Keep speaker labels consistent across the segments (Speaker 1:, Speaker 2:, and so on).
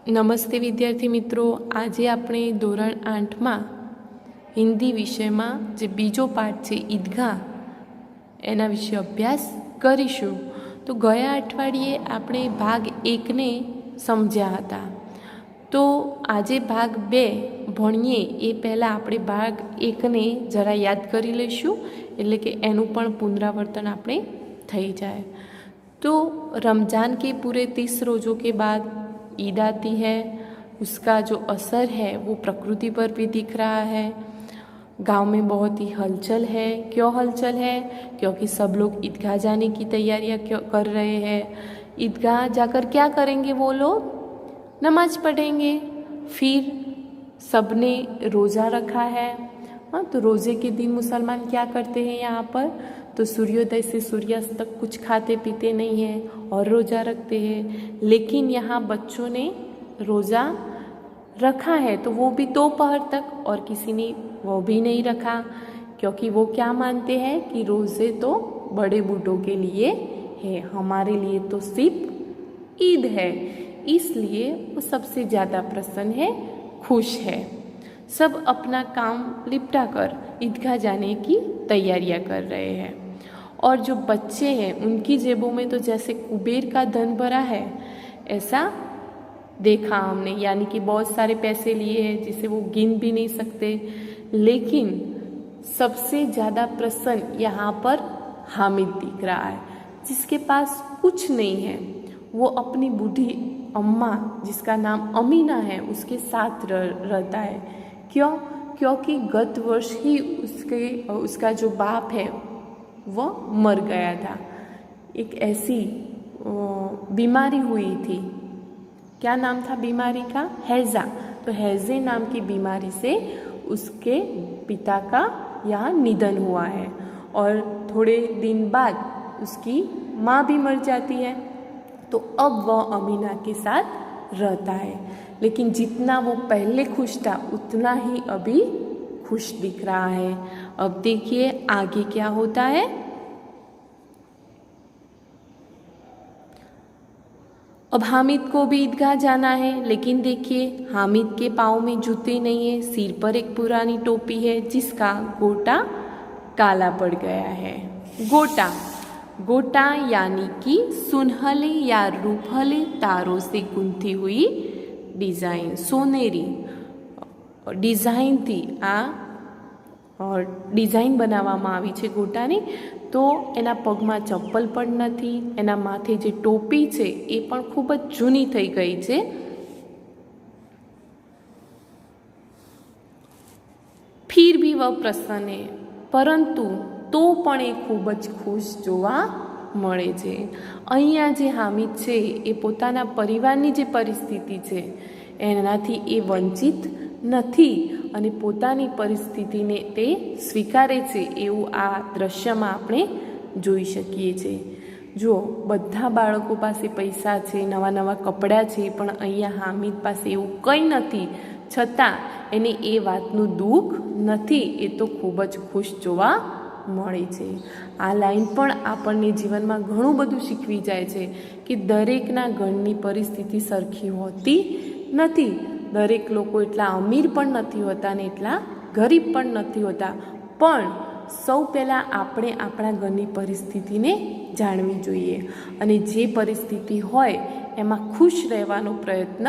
Speaker 1: નમસ્તે વિદ્યાર્થી મિત્રો, આજે આપણે ધોરણ 8માં હિન્દી વિષયમાં જે બીજો પાઠ છે ઈદગાહ, એના વિશે અભ્યાસ કરીશું. તો ગયા અઠવાડિયે આપણે ભાગ 1ને સમજ્યા હતા. તો આજે ભાગ 2 ભણીએ એ પહેલાં આપણે ભાગ 1ને જરા યાદ કરી લઈશું, એટલે કે એનું પણ પુનરાવર્તન આપણે થઈ જાય. तो रमज़ान के पूरे 30 रोज़ों के बाद ईद आती है. उसका जो असर है वो प्रकृति पर भी दिख रहा है. गांव में बहुत ही हलचल है. क्यों हलचल है? क्योंकि सब लोग ईदगाह जाने की तैयारियां कर रहे हैं. ईदगाह जाकर क्या करेंगे? वो लोग नमाज पढ़ेंगे. फिर सबने रोज़ा रखा है. हाँ, तो रोज़े के दिन मुसलमान क्या करते हैं यहाँ पर? तो सूर्योदय से सूर्यास्त तक कुछ खाते पीते नहीं हैं और रोज़ा रखते हैं. लेकिन यहाँ बच्चों ने रोज़ा रखा है तो वो भी दोपहर तक, और किसी ने वो भी नहीं रखा, क्योंकि वो क्या मानते हैं कि रोज़े तो बड़े बूढ़ों के लिए है, हमारे लिए तो सिर्फ ईद है. इसलिए वो सबसे ज़्यादा प्रसन्न है, खुश है. सब अपना काम निपटा कर ईदगाह जाने की तैयारियां कर रहे हैं. और जो बच्चे हैं उनकी जेबों में तो जैसे कुबेर का धन भरा है, ऐसा देखा हमने. यानी कि बहुत सारे पैसे लिए हैं जिसे वो गिन भी नहीं सकते. लेकिन सबसे ज़्यादा प्रसन्न यहाँ पर हामिद दिख रहा है, जिसके पास कुछ नहीं है. वो अपनी बूढ़ी अम्मा, जिसका नाम अमीना है, उसके साथ रहता है. क्यों? क्योंकि गत वर्ष ही उसका जो बाप है वह मर गया था. एक ऐसी बीमारी हुई थी. क्या नाम था बीमारी का? हैज़ा. तो हैज़े नाम की बीमारी से उसके पिता का यहाँ निधन हुआ है. और थोड़े दिन बाद उसकी माँ भी मर जाती है. तो अब वह अमीना के साथ रहता है. लेकिन जितना वो पहले खुश था उतना ही अभी खुश दिख रहा है. अब देखिए आगे क्या होता है. अब हामिद को भी ईदगाह जाना है, लेकिन देखिए हामिद के पाँव में जूते नहीं है. सिर पर एक पुरानी टोपी है जिसका गोटा काला पड़ गया है. गोटा गोटा यानी कि सुनहले या रूपहले तारों से गूंथी हुई डिज़ाइन, सोनेरी डिज़ाइन थी. आ ડિઝાઇન બનાવવામાં આવી છે ગોટાની. તો એના પગમાં ચપ્પલ પણ નથી. એના માથે જે ટોપી છે એ પણ ખૂબ જ જૂની થઈ ગઈ છે. ફિર ભી વહ પ્રસન્ન હૈ, પરંતુ તો પણ એ ખૂબ જ ખુશ જોવા મળે છે. અહીંયા જે હામિદ છે એ પોતાના પરિવારની જે પરિસ્થિતિ છે એનાથી એ વંચિત નથી અને પોતાની પરિસ્થિતિને તે સ્વીકારે છે, એવું આ દ્રશ્યમાં આપણે જોઈ શકીએ છીએ. જુઓ, બધા બાળકો પાસે પૈસા છે, નવા નવા કપડાં છે, પણ અહીંયા હામિદ પાસે એવું કંઈ નથી. છતાં એને એ વાતનું દુઃખ નથી. એ તો ખૂબ જ ખુશ જોવા મળે છે. આ લાઈન પણ આપણને જીવનમાં ઘણું બધું શીખવી જાય છે કે દરેકના ઘરની પરિસ્થિતિ સરખી હોતી નથી. દરેક લોકો એટલા અમીર પણ નથી હોતા ને એટલા ગરીબ પણ નથી હોતા. પણ સૌ પહેલાં આપણે આપણા ઘરની પરિસ્થિતિને જાણવી જોઈએ અને જે પરિસ્થિતિ હોય એમાં ખુશ રહેવાનો પ્રયત્ન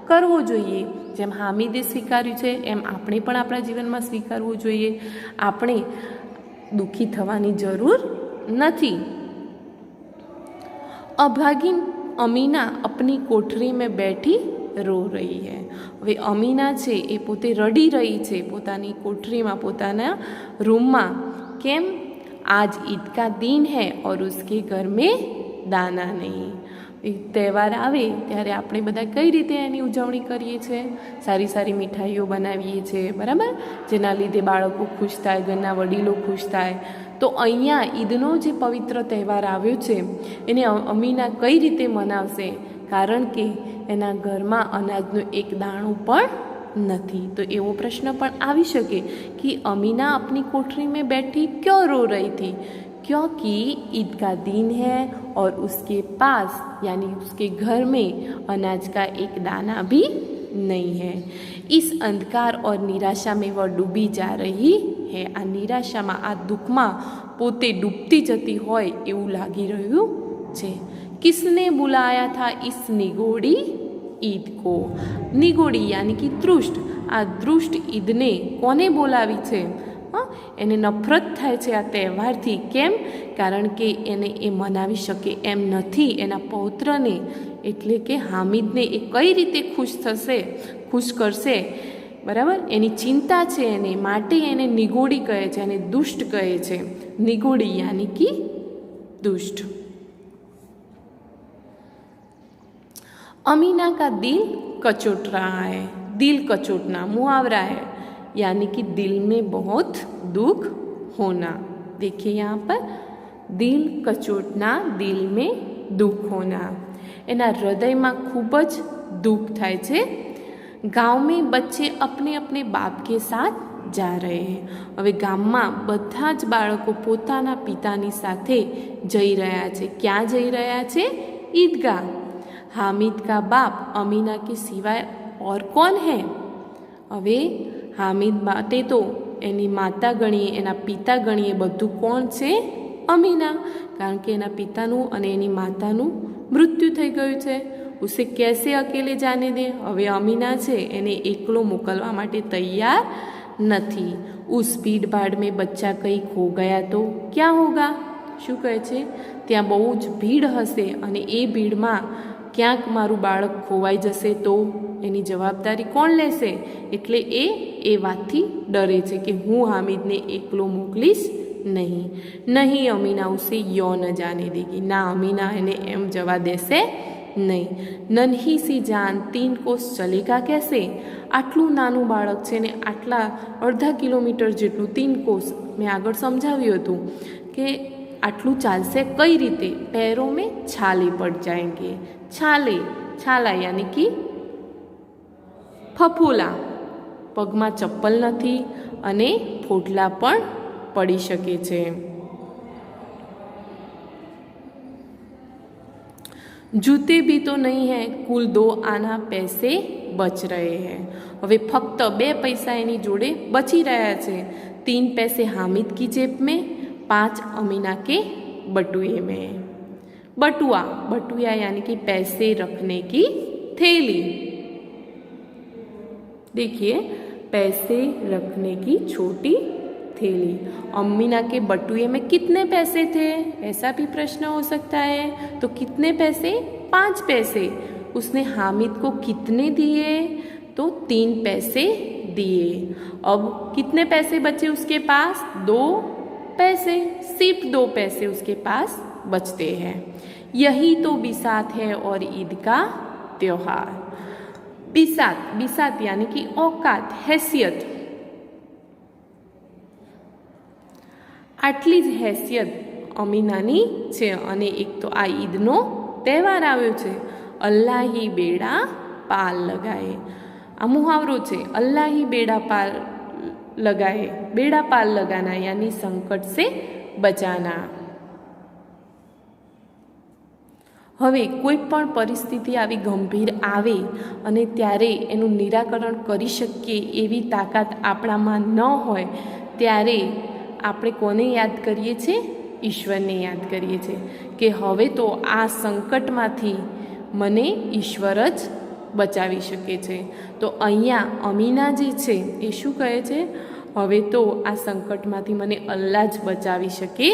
Speaker 1: કરવો જોઈએ. જેમ હામિદે સ્વીકાર્યું છે એમ આપણે પણ આપણા જીવનમાં સ્વીકારવું જોઈએ. આપણે દુઃખી થવાની જરૂર નથી. અભાગીન અમીના अपनी कोठरी में बैठी रो रही है. હવે અમીના છે એ પોતે રડી રહી છે પોતાની કોઠરીમાં, પોતાના રૂમમાં. કેમ? આજ ઈદ કા દિન હૈ ઓર ઉસકે ઘર મેં દાના નહીં. તહેવાર આવે ત્યારે આપણે બધા કઈ રીતે એની ઉજવણી કરીએ છીએ? સારી સારી મીઠાઈઓ બનાવીએ છીએ, બરાબર, જેના લીધે બાળકો ખુશ થાય, ઘરના વડીલો ખુશ થાય. તો અહીંયા ઈદનો જે પવિત્ર તહેવાર આવ્યો છે એને અમીના કઈ રીતે મનાવશે? કારણ કે એના ઘરમાં અનાજનું એક દાણું પણ નથી. તો એવો પ્રશ્ન પણ આવી શકે કે અમીના આપની કોઠરી મેં બેઠી ક્यों रो रही थी? क्योंकि ईद का दिन है और उसके पास यानी उसके घर में अनाज का एक दाना भी नहीं है। इस अंधकार और निराशा में वह डूबी जा रही है। आ निराशाમાં આ દુઃખમાં પોતે ડૂબતી જતી હોય એવું લાગી રહ્યું છે। किसने बुलाया था इस निगोड़ी ईद को? निगोड़ी यानी कि दुष्ट। आ दुष्ट ईदने कोने बोलावी छे? એને નફરત થાય છે આ તહેવારથી। કેમ? કારણ કે એને એ મનાવી શકે એમ નથી એના પૌત્રને, એટલે કે હામિદને એ કઈ રીતે ખુશ કરશે, બરાબર? એની ચિંતા છે એને, માટે એને નિગોડી કહે છે અને દુષ્ટ કહે છે। નિગોડી યાની કે दुष्ट। अमीना का दिल कचोट रहा है। दिल कचोटना मुहावरा है, यानी कि दिल में बहुत दुख होना। देखिए यहाँ पर दिल कचोटना, दिल में दुख होना। एना हृदय में खूब ज दुख थाय छे। गाँव में बच्चे अपने अपने बाप के साथ जा रहे हैं। हवे गाम में बधा ज बाळको पोताना पितानी साथे जई रह्या छे। क्या जई रह्या छे? ईदगाह। हामिद का बाप अमीना के सिवाय और कौन है? हवे हामिद माटे तो एनी माता गणीए, एना पिता गणीए, बधुं कोण छे? अमीना। कारण के एना पितानुं अने एनी मातानुं मृत्यु थई गयुं छे। उसे कैसे अकेले जाने दे? हवे अमीना छे एने एकलो मोकलवा माटे तैयार नहीं। उस भीड़ भाड़ में बच्चा कहीं खो गया तो क्या होगा? शुं कहे छे? त्यां बहु ज भीड़ हशे अने ए भीड़मां क्यांक मारुं बाळक खोवाई जशे तो एनी जवाबदारी कोण लेशे? एटले ए वातथी डरे छे कि हूँ हामिदने एकलो मोकलीश नहीं। अमीना उसे यो न जाने देगी। ना, अमीना एने एम जवा देशे नहीं। नन्ही सी जान 3 कोस चलेगा कैसे? आटलू नानू बाळक छे ने आटला अर्धा किलोमीटर जेटलू 3 कोस, मैं आगळ समझाव्युं हतुं के आटलू चालशे कई रीते? पैरों में छाले पड़ जाएंगे। छाला यानी कि फफोला। पगमां चप्पल नहीं अने फोटला पण पड़ी शके छे। जूते भी तो नहीं है, कुल 2 आना पैसे बच रहे हैं। हवे फक्त 2 पैसा एनी जोड़े बची रह्या छे। 3 पैसे हामिद की जेब में, 5 अमीना के बटुए में। बटुआ यानी कि पैसे रखने की थैली। देखिए, पैसे रखने की छोटी थैली। अमीना के बटुए में कितने पैसे थे? ऐसा भी प्रश्न हो सकता है। तो कितने पैसे? 5 पैसे। उसने हामिद को कितने दिए? तो 3 पैसे दिए। अब कितने पैसे बचे उसके पास? 2 पैसे। सिर्फ 2 पैसे उसके पास बचते हैं। यही तो बिसात है और ईद का त्योहार। बिसात यानी कि औकात, हैसियत। आटली ज हैसियत अमीनानी छे। अने एक तो आ ईदनो तहेवार आव्यो छे। अल्लाह ही बेड़ा पाल लगाए। आ मुहावरो छे, अल्लाह ही बेड़ा पाल लगाए। बेड़ा पाल लगाना यानी संकट से बचाना। हवे कोई पण परिस्थिति आवी गंभीर आवे अने त्यारे एनुं निराकरण करी शकीए एवी ताकत आपणामां न होय त्यारे આપણે કોને યાદ કરીએ છીએ? ઈશ્વરને યાદ કરીએ છીએ કે હવે તો આ સંકટમાંથી મને ઈશ્વર જ બચાવી શકે છે। તો અહીંયા અમીના જે છે એ શું કહે છે? હવે તો આ સંકટમાંથી મને અલ્લાહ જ બચાવી શકે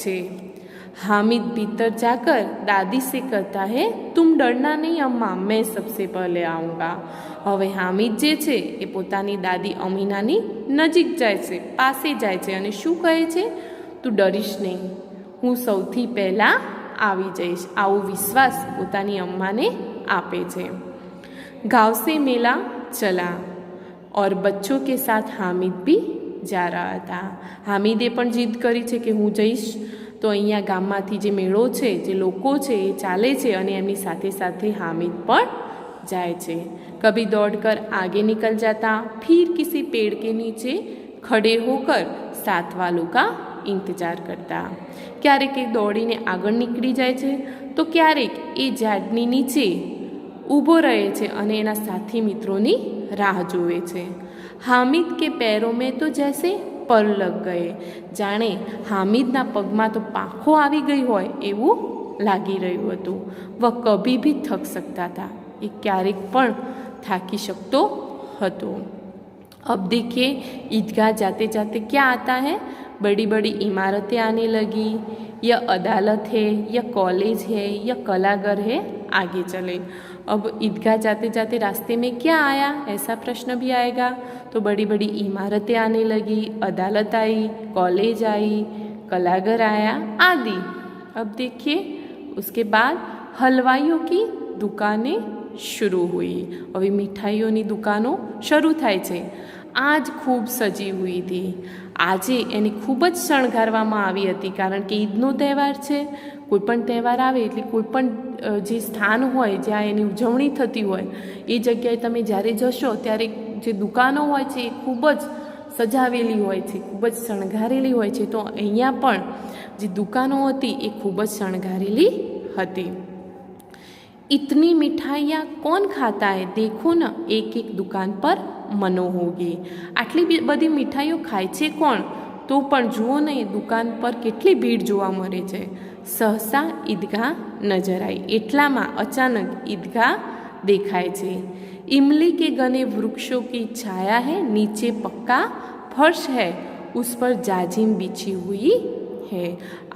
Speaker 1: છે। हामिद भीतर जाकर दादी से कहता है, तुम डरना नहीं अम्मा, मैं सबसे पहले आऊँगा। हवे हामिद जे छे ए पोतानी दादी अमीनानी नजीक जाए छे, पासे जाए छे अने शुं कहे छे? तू डरीश नहीं, हूँ सौथी पहला आवी जईश। आवो विश्वास पोतानी अम्माने आपे छे। गाँव से मेला चला और बच्चों के साथ हामिद भी जा रहा था। हामिदे पण जिद करी छे कि हूँ जईश। तो अहींया गाममांथी जे मेळो छे, जे लोको छे ए चाले छे अने एमनी साथे साथे हामिद पण जाए छे। कभी दौड़कर आगे निकल जाता, फिर किसी पेड़ के नीचे खड़े होकर साथ वालों का ઇંતજાર કરતા. ક્યારેક એ દોડીને આગળ નીકળી જાય છે, તો ક્યારેક એ ઝાડની નીચે ઊભો રહે છે અને એના સાથી મિત્રોની રાહ જોવે છે. હામિદ કે पैरों में तो जैसे પર લગ ગયે, જાણે હામિદના પગમાં તો પાંખો આવી ગઈ હોય એવું લાગી રહ્યું હતું. વહ કભી ભી થક શકતા હતા, એ ક્યારેક પણ થાકી શકતો હતો. अब देखिए ईदगाह जाते जाते क्या आता है, बड़ी बड़ी इमारतें आने लगी, या अदालत है, या कॉलेज है, या कलाघर है, आगे चले. अब ईदगाह जाते जाते रास्ते में क्या आया, ऐसा प्रश्न भी आएगा. तो बड़ी बड़ी इमारतें आने लगी, अदालत आई, कॉलेज आई, कलाघर आया आदि. अब देखिए उसके बाद हलवाइयों की दुकानें शुरू हुई. હવે મીઠાઈઓની દુકાનો શરૂ થાય છે. આજ ખૂબ સજી હુઈ હતી, આજે એને ખૂબ જ શણગારવામાં આવી હતી, કારણ કે ઈદનો તહેવાર છે. કોઈ પણ તહેવાર આવે એટલે કોઈ પણ જે સ્થાન હોય જ્યાં એની ઉજવણી થતી હોય એ જગ્યાએ તમે જ્યારે જશો ત્યારે જે દુકાનો હોય છે એ ખૂબ જ સજાવેલી હોય છે, ખૂબ જ શણગારેલી હોય છે. તો અહીંયા પણ જે દુકાનો હતી એ ખૂબ જ શણગારેલી હતી. इतनी मिठाइयाँ कौन खाता है, देखो न एक एक दुकान पर मनो होगी. आटली बधी मिठाइयों खाय छे कोण, तो पण जुओ ने दुकान पर केटली भीड़ जोवा मळे छे. सहसा ईदगाह नजर आई, एटलामां अचानक ईदगाह देखाय छे. इमली के घने वृक्षों की छाया है, नीचे पक्का फर्श है, उस पर जाजिम बिछी हुई है.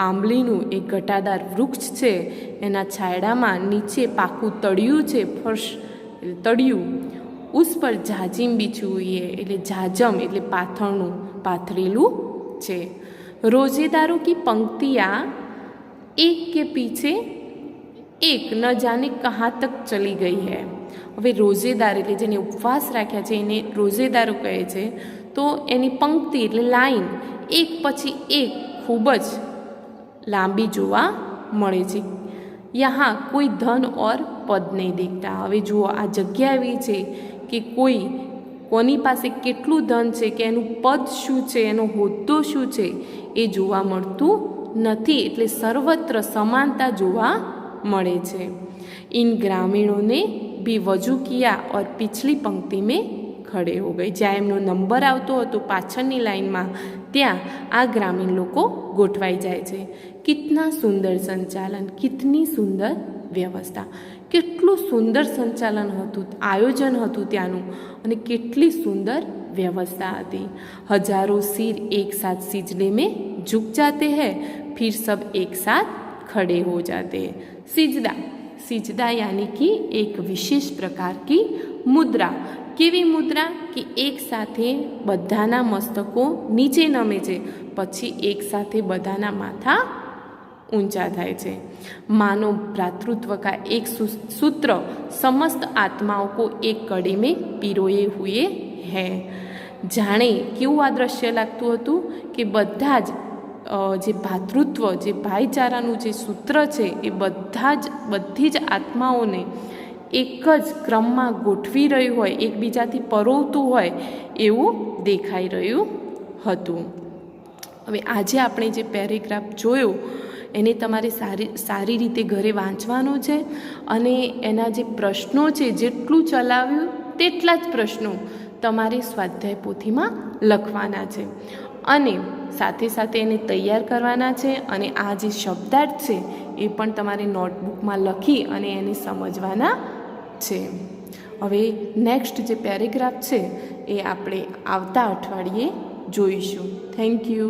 Speaker 1: આંબલીનું એક ઘટાદાર વૃક્ષ છે, એના છાયડામાં નીચે પાકું તળિયું છે, ફર્શ તળિયું. ઉસ પર જાજીમ બીછું હોય, એટલે જાજમ એટલે પાથરણું પાથરેલું છે. રોઝેદારો કી પંક્તિયા એક કે પીછે એક ન જાને કહા તક ચલી ગઈ હૈ. હવે રોઝેદાર એટલે જેને ઉપવાસ રાખ્યા છે એને રોઝેદારો કહે છે. તો એની પંક્તિ એટલે લાઈન એક પછી એક ખૂબ જ લાંબી જોવા મળે છે. યહાં કોઈ ધન ઓર પદ નહીં દેખતા. હવે જુઓ આ જગ્યા એવી છે કે કોની પાસે કેટલું ધન છે કે એનું પદ શું છે, એનો હોદ્દો શું છે એ જોવા મળતું નથી. એટલે સર્વત્ર સમાનતા જોવા મળે છે. इन ग्रामीणों ने भी वजू किया और पिछली पंक्ति में खड़े हो गए. જ્યાં એમનો નંબર આવતો હતો પાછળની લાઈનમાં, ત્યાં આ ગ્રામીણ લોકો ગોઠવાઈ જાય છે. કિતના સુંદર સંચાલન, કિતની સુંદર વ્યવસ્થા, કેટલું સુંદર સંચાલન હતું, આયોજન હતું ત્યાંનું, અને કેટલી સુંદર વ્યવસ્થા હતી. હજારો सिर एक साथ सिजदे में झुक जाते हैं, फिर सब एक साथ खड़े हो जाते हैं. सिजदा, सिजदा यानी कि एक विशेष प्रकार की मुद्रा. કેવી મુદ્રા કે એક સાથે બધાના મસ્તકો નીચે નમે છે, પછી એક સાથે બધાના માથા ઊંચા થાય છે. માનો भ्रातृत्व का एक सूत्र समस्त आत्माओं को एक कड़ी में पिरोए हुए है. જાણે કેવું આ દ્રશ્ય લાગતું હતું કે બધા જ જે ભાતૃત્વ, જે ભાઈચારાનું જે સૂત્ર છે એ બધી જ આત્માઓને એક જ ક્રમમાં ગોઠવી રહ્યું હોય, એકબીજાથી પરોવતું હોય એવું દેખાઈ રહ્યું હતું. હવે આજે આપણે જે પેરેગ્રાફ જોયો એને તમારે સારી રીતે ઘરે વાંચવાનો છે, અને એના જે પ્રશ્નો છે જેટલું ચલાવ્યું તેટલા જ પ્રશ્નો તમારે સ્વાધ્યાય પોથીમાં લખવાના છે, અને સાથે સાથે એને તૈયાર કરવાના છે. અને આ જે શબ્દાર્થ છે એ પણ તમારે નોટબુકમાં લખી અને એને સમજવાના છે. હવે નેક્સ્ટ જે પેરેગ્રાફ છે એ આપણે આવતા અઠવાડિયે જોઈશું. Thank you.